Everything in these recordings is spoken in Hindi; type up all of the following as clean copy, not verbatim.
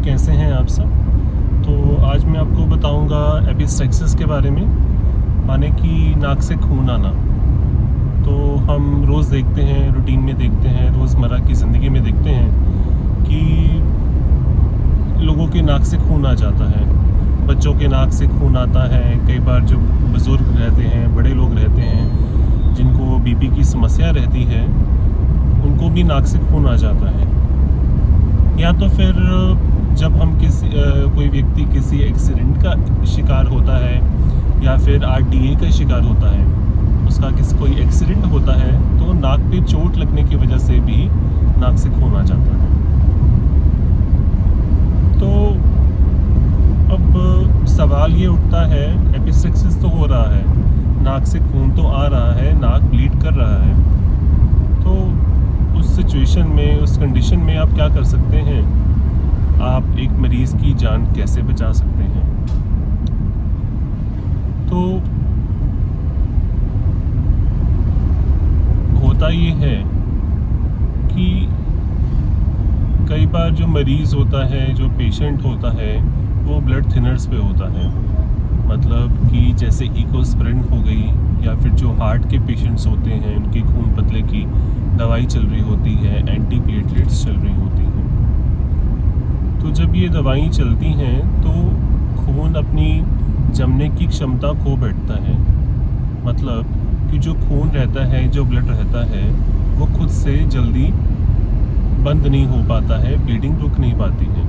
कैसे हैं आप सब। तो आज मैं आपको बताऊंगा एपिस्टेक्सिस के बारे में, माने कि नाक से खून आना। तो हम रोज़ देखते हैं, रूटीन में देखते हैं, रोज़मर्रा की ज़िंदगी में देखते हैं कि लोगों के नाक से खून आ जाता है, बच्चों के नाक से खून आता है। कई बार जो बुज़ुर्ग रहते हैं, बड़े लोग रहते हैं, जिनको बीपी की समस्या रहती है, उनको भी नाक से खून आ जाता है। या तो फिर जब हम कोई व्यक्ति किसी एक्सीडेंट का शिकार होता है या फिर आरटीए का शिकार होता है, उसका कोई एक्सीडेंट होता है तो नाक पे चोट लगने की वजह से भी नाक से खून आ जाता है। तो अब सवाल ये उठता है, एपिस्टेक्सिस तो हो रहा है, नाक से खून तो आ रहा है, नाक ब्लीड कर रहा है, तो उस सिचुएशन में, उस कंडीशन में आप क्या कर सकते हैं? आप एक मरीज़ की जान कैसे बचा सकते हैं? तो होता ये है कि कई बार जो मरीज़ होता है, जो पेशेंट होता है, वो ब्लड थिनर्स पे होता है। मतलब कि जैसे इकोस्प्रिन हो गई, या फिर जो हार्ट के पेशेंट्स होते हैं, उनके खून पतले की दवाई चल रही होती है, एंटी प्लेटलेट्स चल रही होती हैं। तो जब ये दवाई चलती हैं तो खून अपनी जमने की क्षमता खो बैठता है। मतलब कि जो खून रहता है, जो ब्लड रहता है, वो खुद से जल्दी बंद नहीं हो पाता है, ब्लीडिंग रुक नहीं पाती है।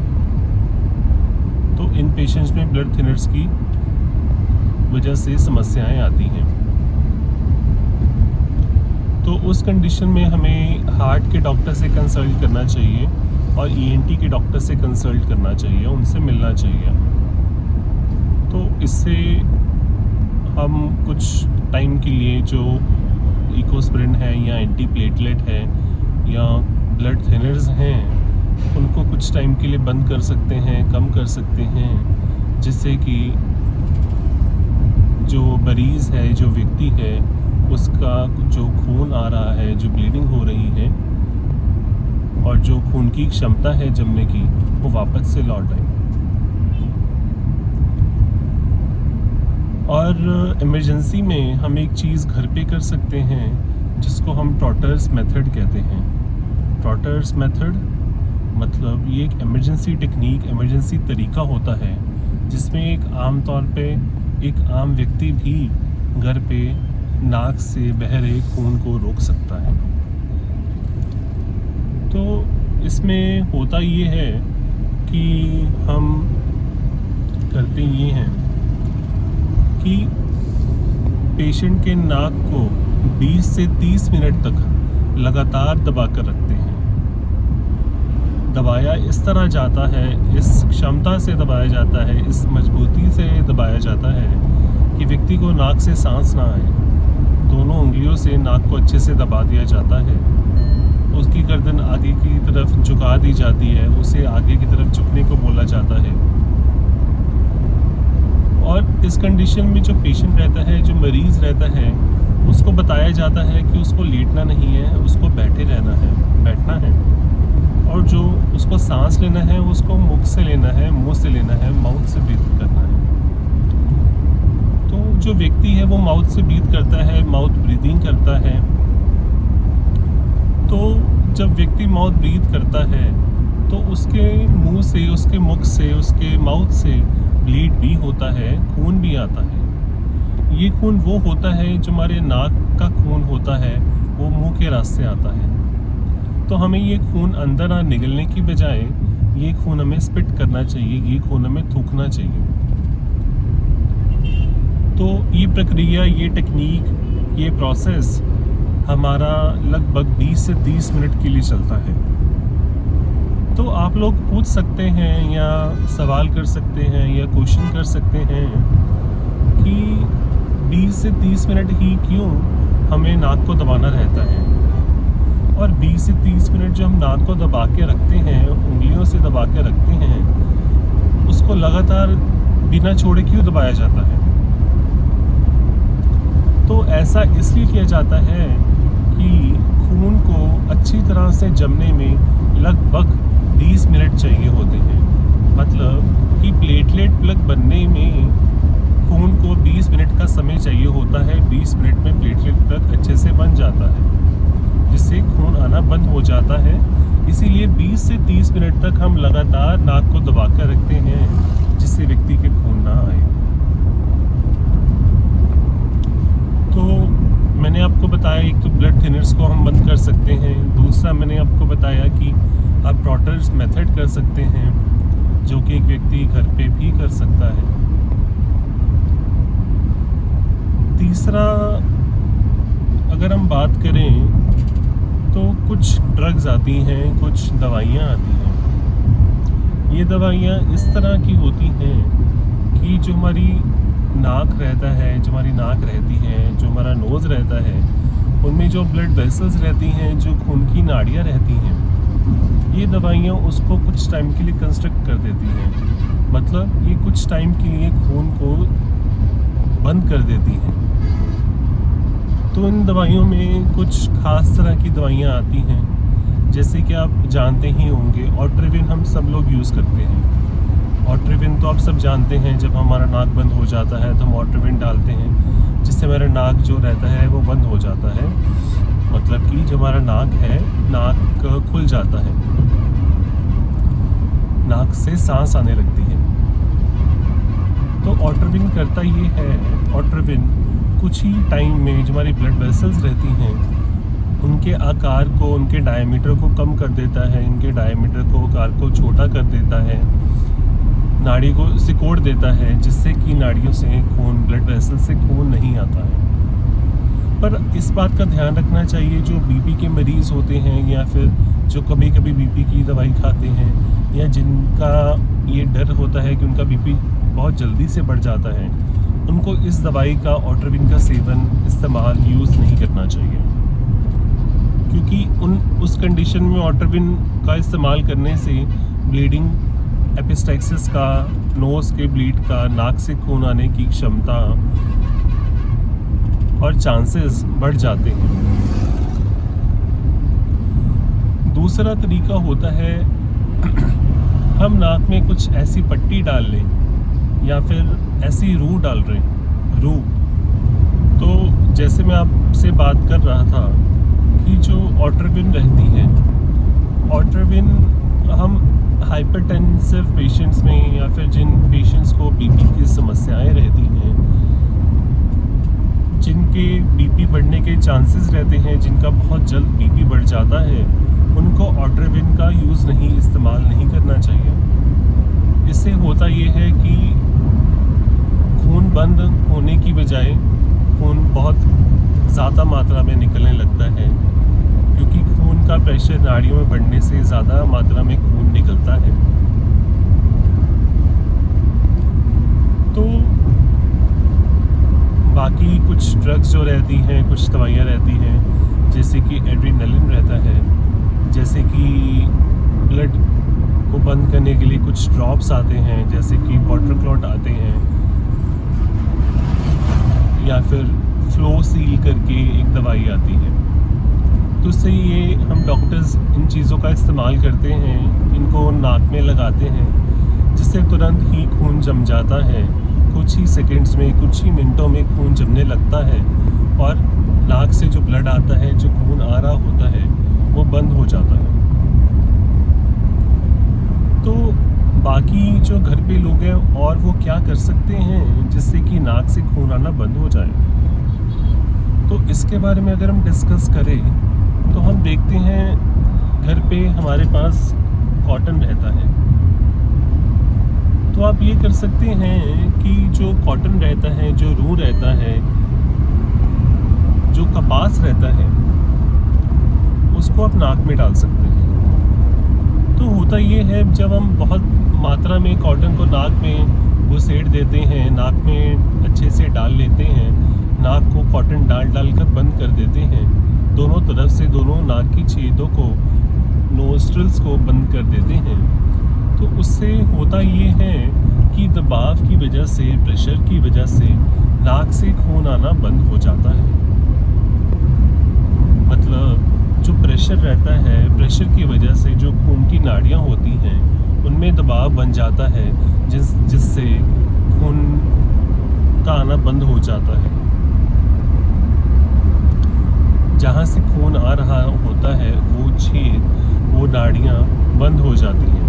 तो इन पेशेंट्स में ब्लड थिनर्स की वजह से समस्याएं आती हैं। तो उस कंडीशन में हमें हार्ट के डॉक्टर से कंसल्ट करना चाहिए और ईएनटी के डॉक्टर से कंसल्ट करना चाहिए, उनसे मिलना चाहिए। तो इससे हम कुछ टाइम के लिए जो इकोस्प्रिन है या एंटी प्लेटलेट है या ब्लड थिनर्स हैं, उनको कुछ टाइम के लिए बंद कर सकते हैं, कम कर सकते हैं, जिससे कि जो मरीज़ है, जो व्यक्ति है, उसका जो खून आ रहा है, जो ब्लीडिंग हो रही है और जो खून की क्षमता है जमने की, वो वापस से लौट आए। और इमरजेंसी में हम एक चीज़ घर पे कर सकते हैं, जिसको हम ट्रॉटर्स मेथड कहते हैं। ट्रॉटर्स मेथड मतलब ये एक इमरजेंसी टेक्निक, इमरजेंसी तरीका होता है, जिसमें एक आम तौर पे एक आम व्यक्ति भी घर पे नाक से बह रहे खून को रोक सकता है। तो इसमें होता ये है कि हम करते ये हैं कि पेशेंट के नाक को 20 से 30 मिनट तक लगातार दबा कर रखते हैं। दबाया इस तरह जाता है, इस क्षमता से दबाया जाता है, इस मजबूती से दबाया जाता है कि व्यक्ति को नाक से सांस ना आए। दोनों उंगलियों से नाक को अच्छे से दबा दिया जाता है। उसकी गर्दन आगे की तरफ झुका दी जाती है, उसे आगे की तरफ झुकने को बोला जाता है। और इस कंडीशन में जो पेशेंट रहता है, जो मरीज़ रहता है, उसको बताया जाता है कि उसको लेटना नहीं है, उसको बैठे रहना है, बैठना है। और जो उसको सांस लेना है, उसको मुख से लेना है, मुंह से लेना है, माउथ से ब्रीथ करना है। तो जो व्यक्ति है वो माउथ से ब्रीथ करता है, माउथ ब्रीदिंग करता है। तो जब व्यक्ति माउथ ब्रीथ करता है तो उसके मुंह से, उसके मुख से, उसके माउथ से ब्लीड भी होता है, खून भी आता है। ये खून वो होता है जो हमारे नाक का खून होता है, वो मुंह के रास्ते आता है। तो हमें ये खून अंदर ना निगलने की बजाय ये खून हमें स्पिट करना चाहिए, ये खून हमें थूकना चाहिए। तो ये प्रक्रिया, ये टेक्निक, ये प्रोसेस हमारा लगभग 20 से 30 मिनट के लिए चलता है। तो आप लोग पूछ सकते हैं या सवाल कर सकते हैं या क्वेश्चन कर सकते हैं कि 20 से 30 मिनट ही क्यों हमें नाक को दबाना रहता है? और 20 से 30 मिनट जो हम नाक को दबा के रखते हैं, उंगलियों से दबा के रखते हैं, उसको लगातार बिना छोड़े क्यों दबाया जाता है? तो ऐसा इसलिए किया जाता है कि खून को अच्छी तरह से जमने में लगभग 20 मिनट चाहिए होते हैं। मतलब कि प्लेटलेट प्लग बनने में खून को 20 मिनट का समय चाहिए होता है। 20 मिनट में प्लेटलेट प्लग अच्छे से बन जाता है, जिससे खून आना बंद हो जाता है। इसीलिए 20 से 30 मिनट तक हम लगातार नाक को दबा कर रखते हैं, जिससे व्यक्ति के खून ना आए। तो मैंने आपको बताया, एक तो ब्लड थिनर्स को हम बंद कर सकते हैं। दूसरा मैंने आपको बताया कि आप ट्रॉटर्स मेथड कर सकते हैं, जो कि एक व्यक्ति घर पे भी कर सकता है। तीसरा, अगर हम बात करें तो कुछ ड्रग्स आती हैं, कुछ दवाइयाँ आती हैं। ये दवाइयाँ इस तरह की होती हैं कि जो हमारी नाक रहता है, जो हमारी नाक रहती है, जो हमारा नोज़ रहता है, उनमें जो ब्लड वेसल्स रहती हैं, जो खून की नाड़ियाँ रहती हैं, ये दवाइयाँ उसको कुछ टाइम के लिए कंस्ट्रक्ट कर देती हैं। मतलब ये कुछ टाइम के लिए खून को बंद कर देती हैं। तो इन दवाइयों में कुछ खास तरह की दवाइयाँ आती हैं, जैसे कि आप जानते ही होंगे, ऑट्रिविन हम सब लोग यूज़ करते हैं। ऑट्रिविन तो आप सब जानते हैं, जब हमारा नाक बंद हो जाता है तो हम ऑट्रिविन डालते हैं, जिससे हमारा नाक जो रहता है वो बंद हो जाता है। मतलब कि जो हमारा नाक है, नाक खुल जाता है, नाक से सांस आने लगती है। तो ऑट्रिविन करता ये है, ऑट्रिविन कुछ ही टाइम में जो हमारी ब्लड वेसल्स रहती हैं, उनके आकार को, उनके डायमीटर को कम कर देता है, इनके डायमीटर को, आकार को छोटा कर देता है, नाड़ी को सिकोड़ देता है, जिससे कि नाड़ियों से खून, ब्लड वेसल से खून नहीं आता है। पर इस बात का ध्यान रखना चाहिए, जो बीपी के मरीज़ होते हैं, या फिर जो कभी कभी बीपी की दवाई खाते हैं, या जिनका ये डर होता है कि उनका बीपी बहुत जल्दी से बढ़ जाता है, उनको इस दवाई का, ऑट्रिविन का सेवन, इस्तेमाल, यूज़ नहीं करना चाहिए। क्योंकि उस कंडीशन में ऑट्रिविन का इस्तेमाल करने से ब्लीडिंग, एपिस्टैक्सिस का, नोज़ के ब्लीड का, नाक से खून आने की क्षमता और चांसेस बढ़ जाते हैं। दूसरा तरीका होता है हम नाक में कुछ ऐसी पट्टी डाल लें, या फिर ऐसी रू डाल रहे हैं, रू। तो जैसे मैं आपसे बात कर रहा था कि जो ऑट्रिविन रहती है, ऑट्रिविन हम हाइपरटेंसिव पेशेंट्स में, या फिर जिन पेशेंट्स को बीपी की समस्याएं रहती हैं, जिनके बीपी बढ़ने के चांसेस रहते हैं, जिनका बहुत जल्द बीपी बढ़ जाता है, उनको ऑट्रिविन का यूज़ नहीं, इस्तेमाल नहीं करना चाहिए। इससे होता ये है कि खून बंद होने की बजाय खून बहुत ज़्यादा मात्रा में निकलने लगता है, क्योंकि खून का प्रेशर नाड़ियों में बढ़ने से ज़्यादा मात्रा में खून निकलता है। तो बाकी कुछ ड्रग्स जो रहती हैं, कुछ दवाइयाँ रहती हैं, जैसे कि एड्रेनालिन रहता है, जैसे कि ब्लड को बंद करने के लिए कुछ ड्रॉप्स आते हैं, जैसे कि वाटर क्लॉट आते हैं, या फिर फ्लो सील करके एक दवाई आती है। तो इससे ये हम डॉक्टर्स इन चीज़ों का इस्तेमाल करते हैं, इनको नाक में लगाते हैं, जिससे तुरंत ही खून जम जाता है। कुछ ही सेकंड्स में, कुछ ही मिनटों में खून जमने लगता है, और नाक से जो ब्लड आता है, जो खून आ रहा होता है, वो बंद हो जाता है। तो बाकी जो घर पे लोग हैं, और वो क्या कर सकते हैं जिससे कि नाक से खून आना बंद हो जाए, तो इसके बारे में अगर हम डिस्कस करें तो हम देखते हैं घर पे हमारे पास कॉटन रहता है। तो आप ये कर सकते हैं कि जो कॉटन रहता है, जो रूह रहता है, जो कपास रहता है, उसको आप नाक में डाल सकते हैं। तो होता ये है, जब हम बहुत मात्रा में कॉटन को नाक में घुसेड़ देते हैं, नाक में अच्छे से डाल लेते हैं, नाक को कॉटन डाल कर बंद कर देते हैं, दोनों तरफ से दोनों नाक की छेदों को, नोस्ट्रल्स को बंद कर देते हैं, तो उससे होता ये है कि दबाव की वजह से, प्रेशर की वजह से नाक से खून आना बंद हो जाता है। मतलब जो प्रेशर रहता है, प्रेशर की वजह से जो खून की नाड़ियाँ होती हैं उनमें दबाव बन जाता है, जिससे खून का आना बंद हो जाता है। जहाँ से खून आ रहा होता है वो छेद, वो नाड़ियाँ बंद हो जाती हैं।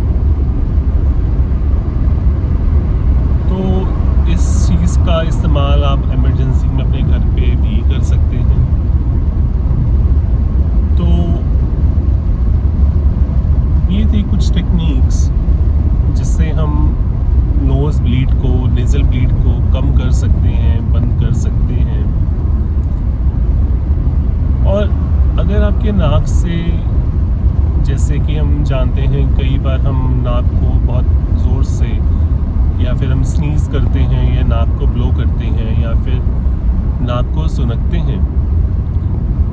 तो इस चीज़ का इस्तेमाल आप इमरजेंसी में अपने घर पे भी कर सकते हैं। तो ये थी कुछ टेक्निक्स जिससे हम नोज़ ब्लीड को, नेज़ल ब्लीड को कम कर सकते हैं, बंद कर सकते हैं। और अगर आपके नाक से, जैसे कि हम जानते हैं कई बार हम नाक को बहुत ज़ोर से, या फिर हम स्नीज़ करते हैं या नाक को ब्लो करते हैं या फिर नाक को सुनकते हैं,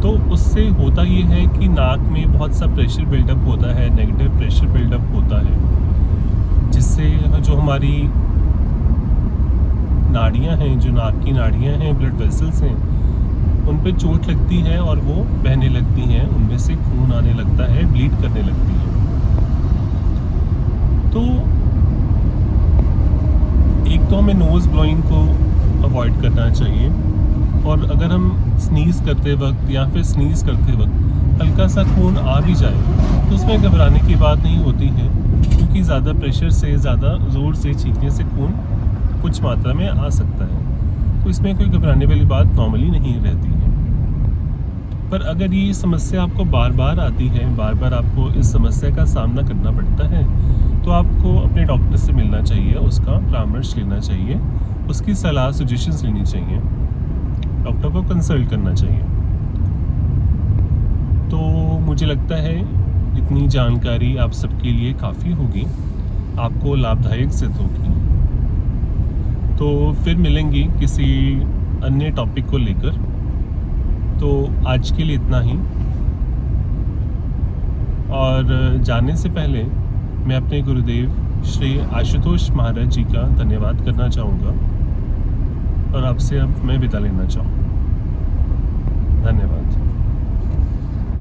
तो उससे होता ये है कि नाक में बहुत सा प्रेशर बिल्डअप होता है, नेगेटिव प्रेशर बिल्डअप होता है, जिससे जो हमारी नाड़ियाँ हैं, जो नाक की नाड़ियाँ हैं, ब्लड वेसल्स हैं, उन पे चोट लगती है और वो बहने लगती हैं, उनमें से खून आने लगता है, ब्लीड करने लगती है। तो एक तो हमें नोज़ ब्लोइंग को अवॉइड करना चाहिए, और अगर हम स्नीज़ करते वक्त या फिर स्नीज़ करते वक्त हल्का सा खून आ भी जाए तो उसमें घबराने की बात नहीं होती है, क्योंकि ज़्यादा प्रेशर से, ज़्यादा ज़ोर से छींकने से खून कुछ मात्रा में आ सकता है, तो इसमें कोई घबराने वाली बात नॉर्मली नहीं रहती है। पर अगर ये समस्या आपको बार बार आती है, बार बार आपको इस समस्या का सामना करना पड़ता है, तो आपको अपने डॉक्टर से मिलना चाहिए, उसका परामर्श लेना चाहिए, उसकी सलाह, सजेशंस लेनी चाहिए, डॉक्टर को कंसल्ट करना चाहिए। तो मुझे लगता है इतनी जानकारी आप सबके लिए काफ़ी होगी, आपको लाभदायक सिद्ध होगी। तो फिर मिलेंगे किसी अन्य टॉपिक को लेकर। तो आज के लिए इतना ही, और जाने से पहले मैं अपने गुरुदेव श्री आशुतोष महाराज जी का धन्यवाद करना चाहूँगा, और आपसे अब मैं विदा लेना चाहूँगा। धन्यवाद।